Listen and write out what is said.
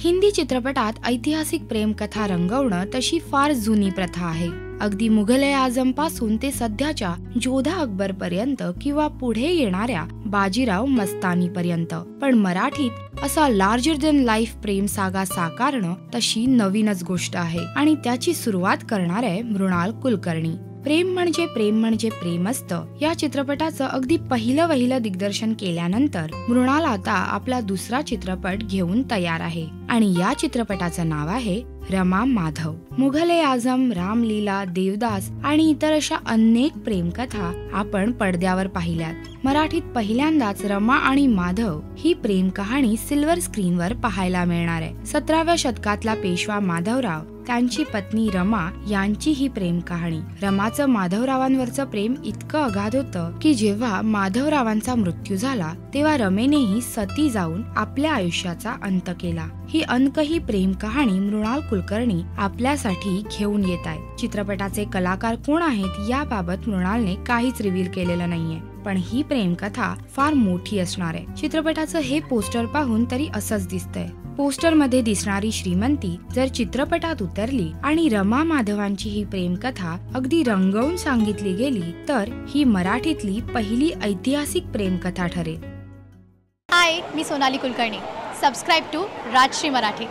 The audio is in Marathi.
हिंदी चित्रपटात ऐतिहासिक प्रेमकथा रंगवणं तशी फार जुनी प्रथा आहे। अगदी मुघल-ए-आझम पासून ते सध्याच्या जोधा अकबर पर्यंत किंवा पुढे येणाऱ्या बाजीराव मस्तानी पर्यंत। पण मराठीत असा लार्जर दॅन लाईफ प्रेम सागा साकारणं तशी नवीनच गोष्ट आहे आणि त्याची सुरुवात करणार आहे मृणाल कुलकर्णी। प्रेम म्हणजे प्रेम असतं या चित्रपटाचं अगदी पहिलं दिग्दर्शन केल्यानंतर मृणाल आता आपला दुसरा चित्रपट घेऊन तयार आहे आणि या चित्रपटाचं नाव आहे रमा माधव। मुघल-ए-आझम, रामलीला, देवदास आणि इतर अशा अनेक प्रेमकथा आपण पडद्यावर पाहिल्यात। मराठीत पहिल्यांदाच रमा आणि माधव ही प्रेम कहाणी सिल्वर स्क्रीनवर पाहायला मिळणार आहे। 17व्या शतकातला पेशवा माधवराव, त्यांची पत्नी रमा यांची ही प्रेम कहाणी। रमाचं माधवरावांवरचं प्रेम इतकं अगाध होतं की जेव्हा माधवरावांचा मृत्यू झाला तेव्हा रमेनेही सती जाऊन आपल्या आयुष्याचा अंत केला। ही अनकही प्रेम कहाणी मृणाल कुलकर्णी आपल्यासाठी घेऊन येत आहे। चित्रपटाचे कलाकार कोण आहेत याबाबत मृणालने काहीच रिव्हील केलेलं नाहीये, पण ही प्रेमकथा फार मोठी असणार आहे। चित्रपटाचं हे पोस्टर पाहून तरी असंच दिसतंय। पोस्टर मध्ये दिसणारी श्रीमंती जर चित्रपटात उतरली आणि रमा माधवांची ही प्रेमकथा अगदी रंगवून सांगितली गेली तर ही मराठीतली पहिली ऐतिहासिक प्रेमकथा ठरेल। हाय, मी सोनाली कुलकर्णी। Subscribe to Rajshri Marathi.